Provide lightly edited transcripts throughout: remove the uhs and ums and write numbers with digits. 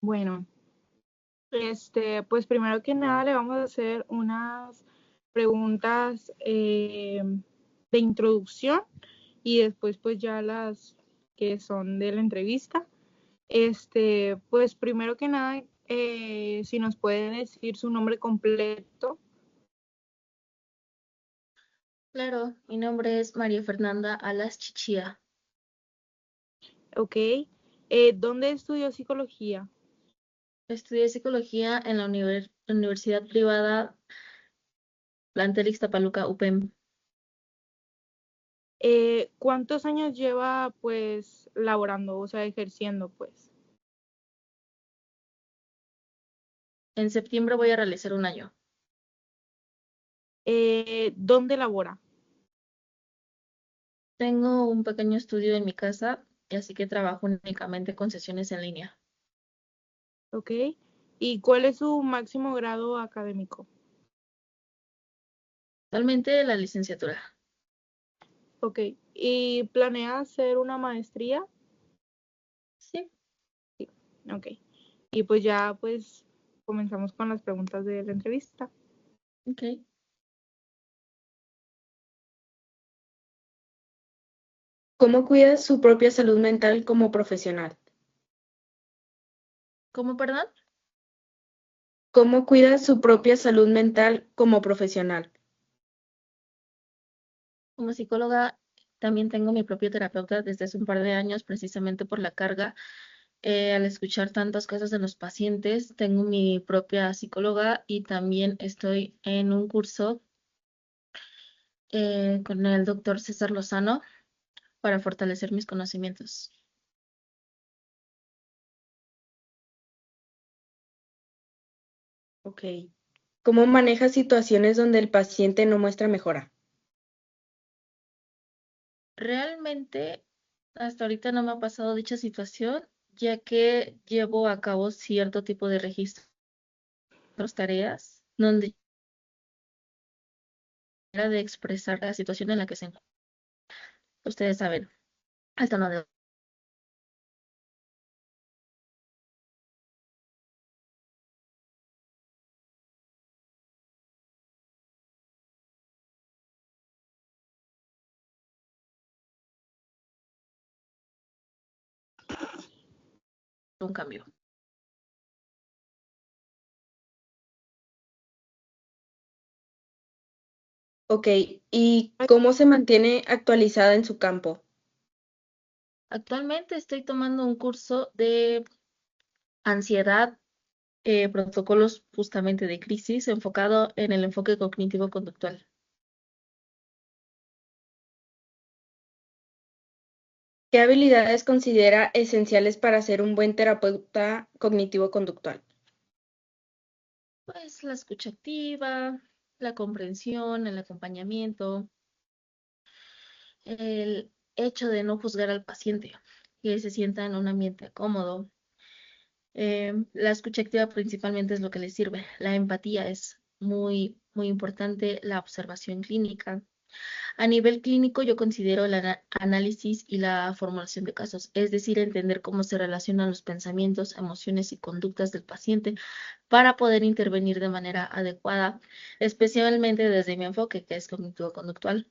Bueno, pues primero que nada le vamos a hacer unas preguntas de introducción y después pues ya las que son de la entrevista. Pues primero que nada, si nos puede decir su nombre completo. Claro, mi nombre es María Fernanda Alas Chichía. Ok. ¿Dónde estudió psicología? Estudié psicología en la Universidad Privada Plantel Ixtapaluca, UPEM. ¿Cuántos años lleva pues laborando, o sea, ejerciendo pues? En septiembre voy a realizar un año. ¿Dónde labora? Tengo un pequeño estudio en mi casa, y así que trabajo únicamente con sesiones en línea. Ok. ¿Y cuál es su máximo grado académico? Actualmente la licenciatura. Ok. ¿Y planea hacer una maestría? Sí, Ok. Y pues ya pues comenzamos con las preguntas de la entrevista. ok. ¿Cómo cuida su propia salud mental como profesional? ¿Cómo, perdón? ¿Cómo cuida su propia salud mental como profesional? Como psicóloga también tengo mi propio terapeuta desde hace un par de años, precisamente por la carga. Al escuchar tantas cosas de los pacientes, tengo mi propia psicóloga y también estoy en un curso con el doctor César Lozano para fortalecer mis conocimientos. Ok. ¿Cómo maneja situaciones donde el paciente no muestra mejora? Realmente, hasta ahorita no me ha pasado dicha situación, ya que llevo a cabo cierto tipo de registros, tareas, donde era de expresar la situación en la que se encuentra. Ustedes saben, al tono de un cambio. Ok. ¿Y cómo se mantiene actualizada en su campo? Actualmente estoy tomando un curso de ansiedad, protocolos justamente de crisis, enfocado en el enfoque cognitivo-conductual. ¿Qué habilidades considera esenciales para ser un buen terapeuta cognitivo-conductual? Pues la escucha activa, la comprensión, el acompañamiento, el hecho de no juzgar al paciente, que se sienta en un ambiente cómodo. La escucha activa principalmente es lo que le sirve. La empatía es muy importante, la observación clínica. A nivel clínico, yo considero el análisis y la formulación de casos, es decir, entender cómo se relacionan los pensamientos, emociones y conductas del paciente para poder intervenir de manera adecuada, especialmente desde mi enfoque, que es cognitivo-conductual.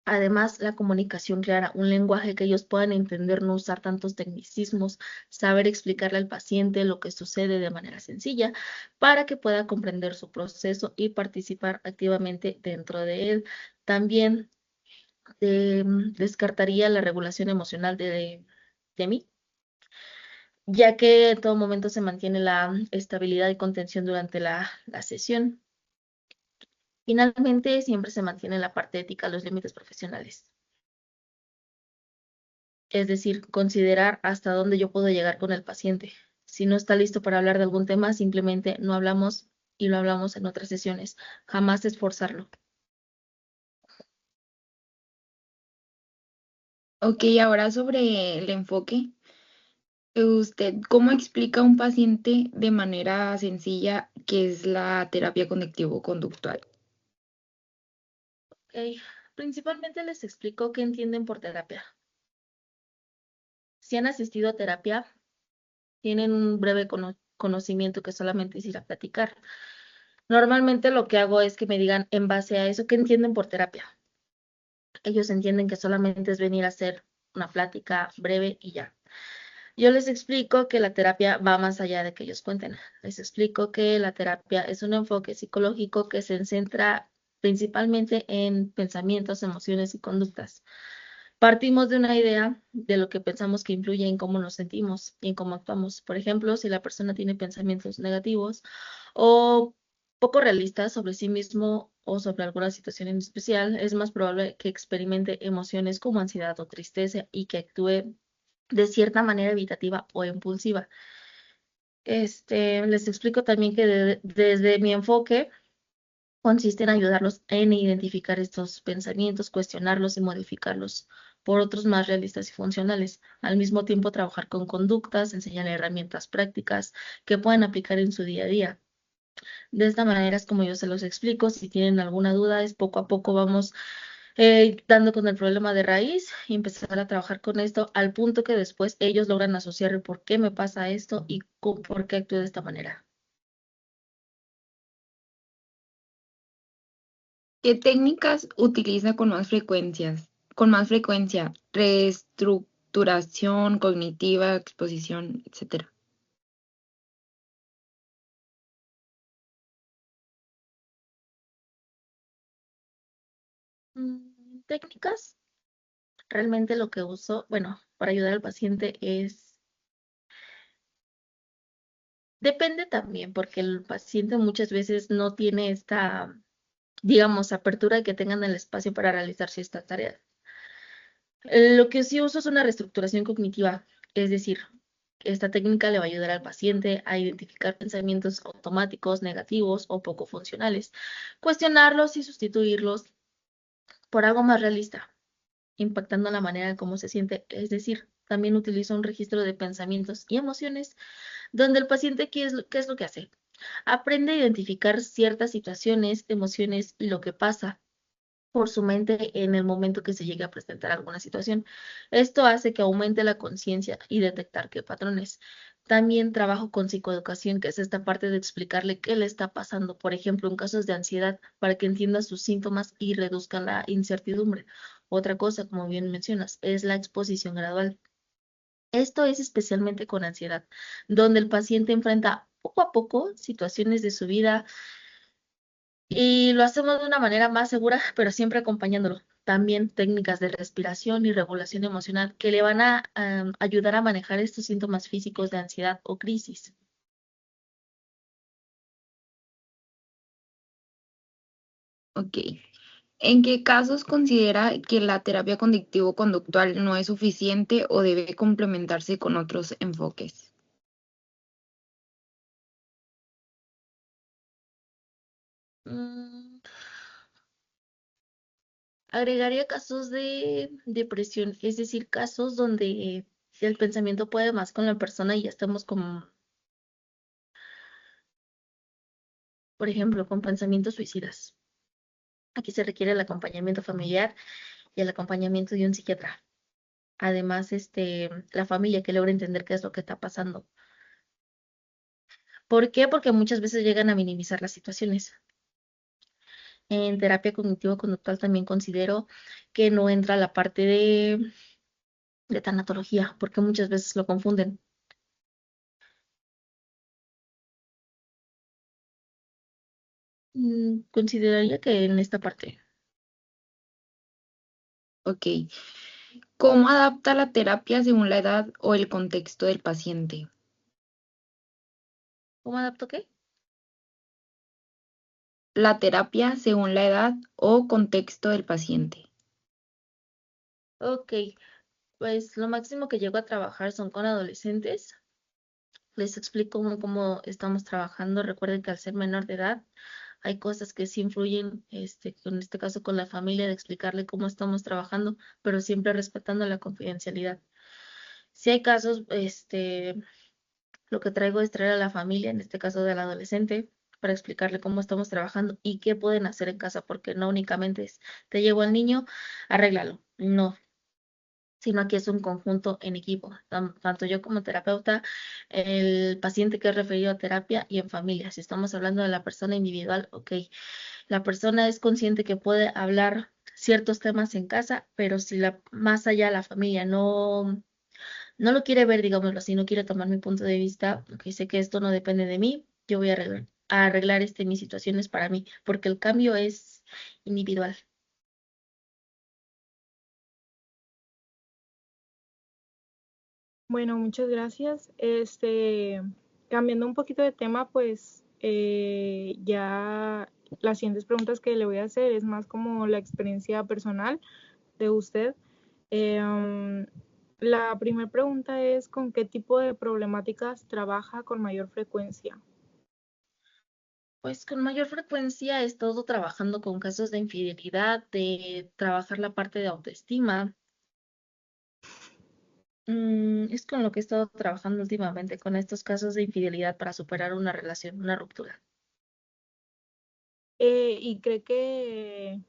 Además, la comunicación clara, un lenguaje que ellos puedan entender, no usar tantos tecnicismos, saber explicarle al paciente lo que sucede de manera sencilla para que pueda comprender su proceso y participar activamente dentro de él. También descartaría la regulación emocional de mí, ya que en todo momento se mantiene la estabilidad y contención durante la sesión. Finalmente, siempre se mantiene la parte ética, los límites profesionales. Es decir, considerar hasta dónde yo puedo llegar con el paciente. Si no está listo para hablar de algún tema, simplemente no hablamos y lo hablamos en otras sesiones. Jamás esforzarlo. Ok, ahora sobre el enfoque. ¿Usted cómo explica a un paciente de manera sencilla qué es la terapia cognitivo-conductual? Ok, principalmente les explico qué entienden por terapia. Si han asistido a terapia, tienen un breve conocimiento que solamente es ir a platicar. Normalmente lo que hago es que me digan en base a eso, ¿qué entienden por terapia? Ellos entienden que solamente es venir a hacer una plática breve y ya. Yo les explico que la terapia va más allá de que ellos cuenten. Les explico que la terapia es un enfoque psicológico que se centra principalmente en pensamientos, emociones y conductas. Partimos de una idea de lo que pensamos que influye en cómo nos sentimos y en cómo actuamos. Por ejemplo, si la persona tiene pensamientos negativos o poco realistas sobre sí mismo o sobre alguna situación en especial, es más probable que experimente emociones como ansiedad o tristeza y que actúe de cierta manera evitativa o impulsiva. Les explico también que desde mi enfoque consiste en ayudarlos en identificar estos pensamientos, cuestionarlos y modificarlos por otros más realistas y funcionales. Al mismo tiempo, trabajar con conductas, enseñar herramientas prácticas que puedan aplicar en su día a día. De esta manera es como yo se los explico. Si tienen alguna duda, es poco a poco vamos dando con el problema de raíz y empezar a trabajar con esto al punto que después ellos logran asociar el por qué me pasa esto y por qué actúo de esta manera. ¿Qué técnicas utiliza con más frecuencia? Reestructuración cognitiva, exposición, etcétera. Técnicas, realmente lo que uso, bueno, para ayudar al paciente depende también, porque el paciente muchas veces no tiene esta, digamos, apertura de que tengan el espacio para realizar ciertas tareas. Lo que sí uso es una reestructuración cognitiva, es decir, esta técnica le va a ayudar al paciente a identificar pensamientos automáticos, negativos o poco funcionales, cuestionarlos y sustituirlos por algo más realista, impactando la manera en cómo se siente. Es decir, también utilizo un registro de pensamientos y emociones, donde el paciente, qué es lo que hace? Aprende a identificar ciertas situaciones, emociones y lo que pasa por su mente en el momento que se llegue a presentar alguna situación. Esto hace que aumente la conciencia y detectar qué patrones. También trabajo con psicoeducación, que es esta parte de explicarle qué le está pasando, por ejemplo, en casos de ansiedad, para que entienda sus síntomas y reduzca la incertidumbre. Otra cosa, como bien mencionas, es la exposición gradual. Esto es especialmente con ansiedad, donde el paciente enfrenta poco a poco situaciones de su vida y lo hacemos de una manera más segura, pero siempre acompañándolo. También técnicas de respiración y regulación emocional que le van a ayudar a manejar estos síntomas físicos de ansiedad o crisis. Ok. ¿En qué casos considera que la terapia cognitivo-conductual no es suficiente o debe complementarse con otros enfoques? Mm, Agregaría casos de depresión, es decir, casos donde el pensamiento puede más con la persona y ya estamos como, por ejemplo, con pensamientos suicidas. Aquí se requiere el acompañamiento familiar y el acompañamiento de un psiquiatra. Además, la familia que logra entender qué es lo que está pasando. ¿Por qué? Porque muchas veces llegan a minimizar las situaciones. En terapia cognitivo-conductual también considero que no entra la parte de tanatología, porque muchas veces lo confunden. Consideraría que en esta parte. Ok. ¿Cómo adapta la terapia según la edad o el contexto del paciente? ¿Cómo adapto qué? La terapia según la edad o contexto del paciente. Ok, pues lo máximo que llego a trabajar son con adolescentes. Les explico cómo estamos trabajando. Recuerden que al ser menor de edad, hay cosas que sí influyen, en este caso con la familia, de explicarle cómo estamos trabajando, pero siempre respetando la confidencialidad. Si hay casos, lo que traigo es traer a la familia, en este caso del adolescente, para explicarle cómo estamos trabajando y qué pueden hacer en casa, porque no únicamente es, te llevo al niño, arréglalo. No, sino aquí es un conjunto en equipo, tanto yo como terapeuta, el paciente que es referido a terapia y en familia. Si estamos hablando de la persona individual, ok, la persona es consciente que puede hablar ciertos temas en casa, pero si más allá la familia no lo quiere ver, digámoslo así, no quiere tomar mi punto de vista, porque sé que esto no depende de mí, yo voy a arreglar mis situaciones para mí, porque el cambio es individual. Bueno, muchas gracias. Cambiando un poquito de tema, pues ya las siguientes preguntas que le voy a hacer es más como la experiencia personal de usted. La primera pregunta es, ¿con qué tipo de problemáticas trabaja con mayor frecuencia? Pues con mayor frecuencia he estado trabajando con casos de infidelidad, de trabajar la parte de autoestima. Es con lo que he estado trabajando últimamente, con estos casos de infidelidad para superar una relación, una ruptura. ¿Y cree que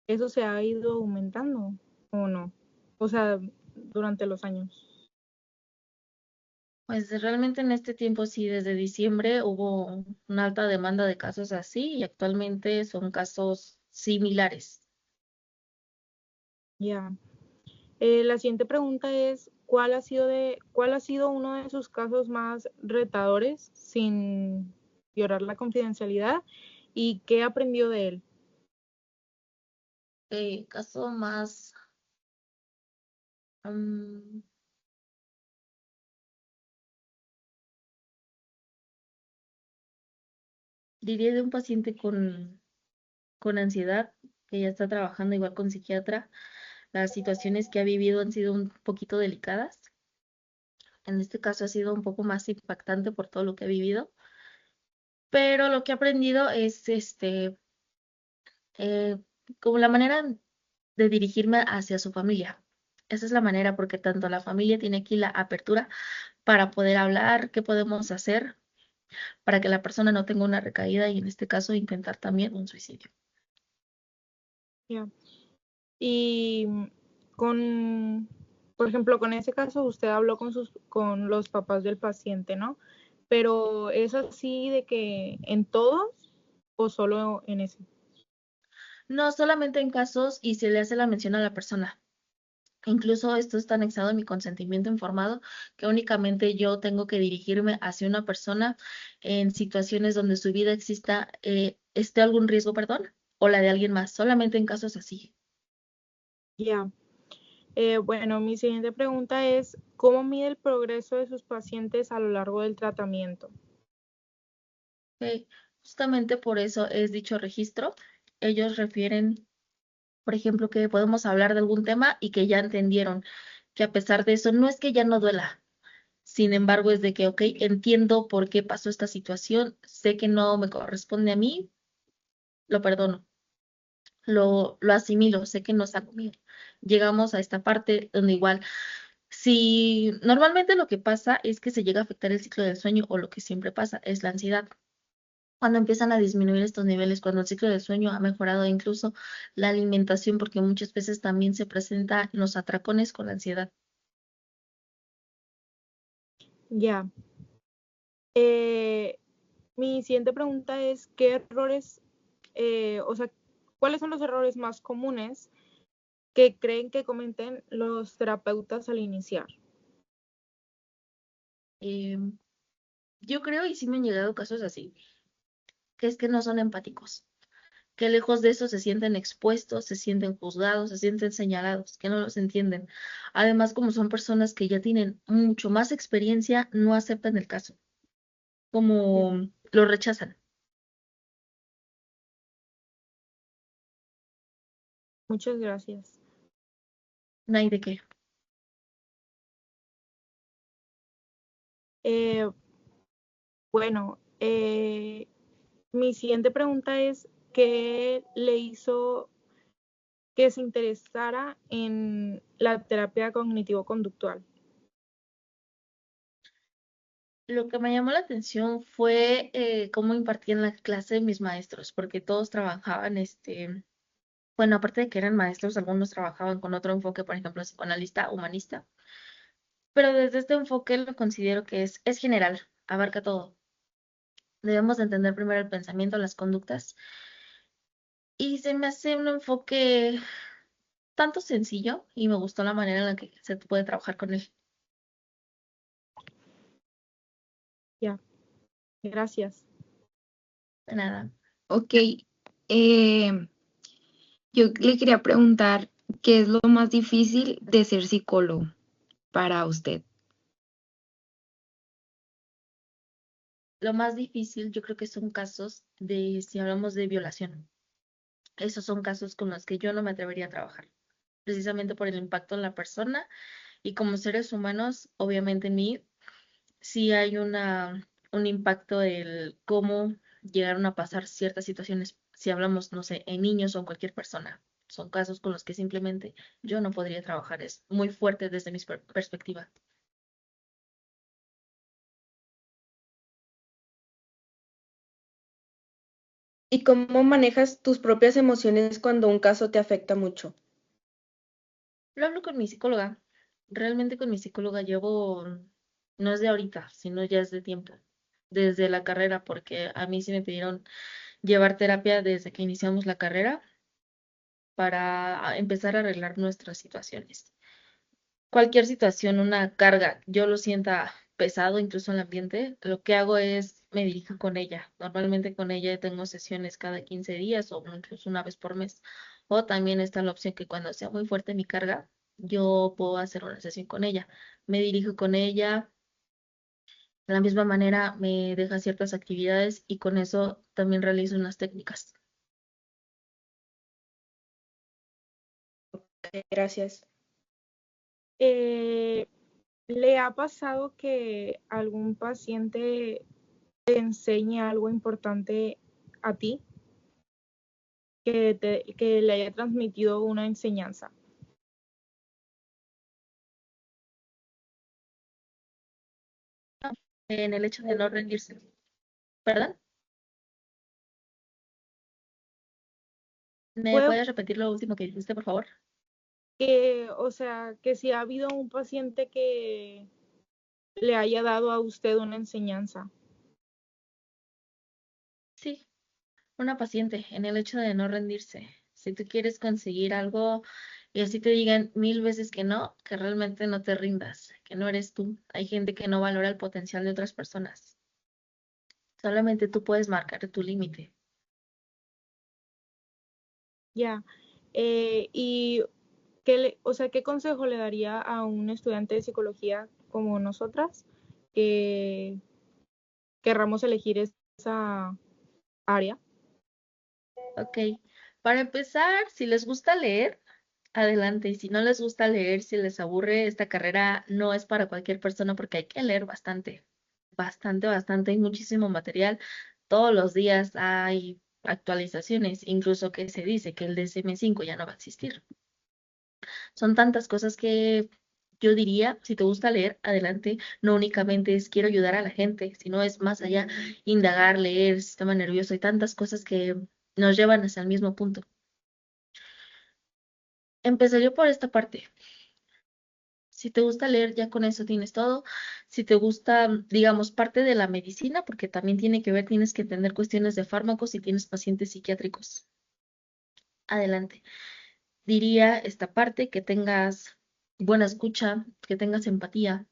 eso se ha ido aumentando o no? O sea, durante los años. Pues realmente en este tiempo sí, desde diciembre hubo una alta demanda de casos así y actualmente son casos similares. Ya. La siguiente pregunta es, cuál ha sido uno de sus casos más retadores sin violar la confidencialidad y qué aprendió de él? Caso más, mm, diría de un paciente con ansiedad que ya está trabajando igual con psiquiatra. Las situaciones que ha vivido han sido un poquito delicadas. En este caso ha sido un poco más impactante por todo lo que ha vivido, pero lo que he aprendido es eh, como la manera de dirigirme hacia su familia. Esa es la manera porque tanto la familia tiene aquí la apertura para poder hablar qué podemos hacer para que la persona no tenga una recaída y en este caso intentar también un suicidio. Ya. Y con, por ejemplo, con ese caso usted habló con los papás del paciente, ¿no? Pero ¿es así de que en todos o solo en ese? No solamente en casos y se le hace la mención a la persona. Incluso esto está anexado en mi consentimiento informado, que únicamente yo tengo que dirigirme hacia una persona en situaciones donde su vida esté algún riesgo, perdón, o la de alguien más, solamente en casos así. Ya. Bueno, mi siguiente pregunta es, ¿cómo mide el progreso de sus pacientes a lo largo del tratamiento? Ok, justamente por eso es dicho registro. Ellos refieren, por ejemplo, que podemos hablar de algún tema y que ya entendieron que a pesar de eso, no es que ya no duela. Sin embargo, es de que, ok, entiendo por qué pasó esta situación, sé que no me corresponde a mí, lo perdono, lo asimilo, sé que no está conmigo. Llegamos a esta parte donde igual, si normalmente lo que pasa es que se llega a afectar el ciclo del sueño o lo que siempre pasa es la ansiedad. Cuando empiezan a disminuir estos niveles, cuando el ciclo del sueño ha mejorado, incluso la alimentación, porque muchas veces también se presenta en los atracones con la ansiedad. Ya. Eh, Mi siguiente pregunta es, ¿qué errores, o sea, cuáles son los errores más comunes que creen que cometen los terapeutas al iniciar? Eh, yo creo, y sí me han llegado casos así, que es que no son empáticos, que lejos de eso se sienten expuestos, se sienten juzgados, se sienten señalados, que no los entienden. Además, como son personas que ya tienen mucho más experiencia, no aceptan el caso, Ya. como lo rechazan. Muchas gracias. No hay de qué. Eh, bueno, mi siguiente pregunta es, ¿qué le hizo que se interesara en la terapia cognitivo-conductual? Lo que me llamó la atención fue cómo impartían la clase mis maestros, porque todos trabajaban Bueno, aparte de que eran maestros, algunos trabajaban con otro enfoque, por ejemplo, psicoanalista, humanista, pero desde este enfoque lo considero que es general, abarca todo. Debemos de entender primero el pensamiento, las conductas, y se me hace un enfoque tanto sencillo y me gustó la manera en la que se puede trabajar con él. Ya, gracias. De nada. Ok, yo le quería preguntar, ¿qué es lo más difícil de ser psicólogo para usted? Lo más difícil yo creo que son casos de, si hablamos de violación, esos son casos con los que yo no me atrevería a trabajar, precisamente por el impacto en la persona y como seres humanos, obviamente en mí sí hay un impacto del cómo llegaron a pasar ciertas situaciones, si hablamos, no sé, en niños o en cualquier persona. Son casos con los que simplemente yo no podría trabajar. Es muy fuerte desde mi perspectiva. ¿Y cómo manejas tus propias emociones cuando un caso te afecta mucho? Lo hablo con mi psicóloga. Realmente con mi psicóloga llevo, no es de ahorita, sino ya es de tiempo, desde la carrera, porque a mí sí me pidieron llevar terapia desde que iniciamos la carrera para empezar a arreglar nuestras situaciones. Cualquier situación, una carga, yo lo sienta pesado, incluso en el ambiente, lo que hago es me dirijo con ella. Normalmente con ella tengo sesiones cada 15 días o incluso una vez por mes. O también está la opción que cuando sea muy fuerte mi carga, yo puedo hacer una sesión con ella. Me dirijo con ella, de la misma manera me deja ciertas actividades y con eso también realizo unas técnicas. Gracias. Eh, ¿Le ha pasado que algún paciente te enseñe algo importante a ti, que le haya transmitido una enseñanza? En el hecho de no rendirse, ¿verdad? ¿Me Puede puedes repetir lo último que dijiste, por favor? que, o sea, que si ha habido un paciente que le haya dado a usted una enseñanza. Sí, una paciente en el hecho de no rendirse. Si tú quieres conseguir algo y así te digan 1000 veces que no, que realmente no te rindas, que no eres tú. Hay gente que no valora el potencial de otras personas. Solamente tú puedes marcar tu límite. Ya. Y o sea, ¿qué consejo le daría a un estudiante de psicología como nosotras que querramos elegir esa área? Ok, para empezar, si les gusta leer, adelante. Y si no les gusta leer, si les aburre, esta carrera no es para cualquier persona porque hay que leer bastante, bastante, bastante. Hay muchísimo material. Todos los días hay actualizaciones, incluso que se dice que el DSM-5 ya no va a existir. Son tantas cosas que yo diría, si te gusta leer, adelante. No únicamente es quiero ayudar a la gente, sino es más allá, indagar, leer, sistema nervioso y tantas cosas que nos llevan hacia el mismo punto. Empecé yo por esta parte. Si te gusta leer, ya con eso tienes todo. Si te gusta, digamos, parte de la medicina, porque también tiene que ver, tienes que entender cuestiones de fármacos si tienes pacientes psiquiátricos. Adelante. Diría esta parte, que tengas buena escucha, que tengas empatía,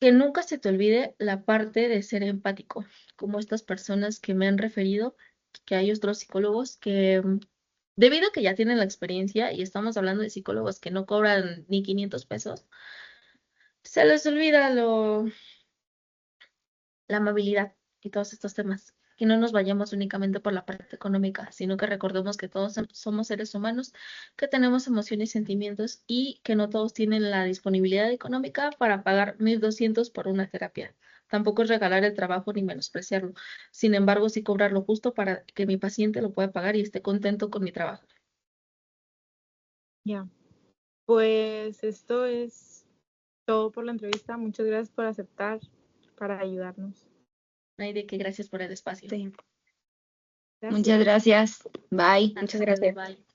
que nunca se te olvide la parte de ser empático, como estas personas que me han referido, que hay otros psicólogos que debido a que ya tienen la experiencia y estamos hablando de psicólogos que no cobran ni 500 pesos, se les olvida la amabilidad y todos estos temas. Que no nos vayamos únicamente por la parte económica, sino que recordemos que todos somos seres humanos, que tenemos emociones y sentimientos y que no todos tienen la disponibilidad económica para pagar 1200 por una terapia. Tampoco es regalar el trabajo ni menospreciarlo. Sin embargo, sí cobrar lo justo para que mi paciente lo pueda pagar y esté contento con mi trabajo. Ya. Pues esto es todo por la entrevista. Muchas gracias por aceptar para ayudarnos. No hay de qué, gracias por el espacio. Sí. Muchas gracias. Bye. Muchas gracias. Bye.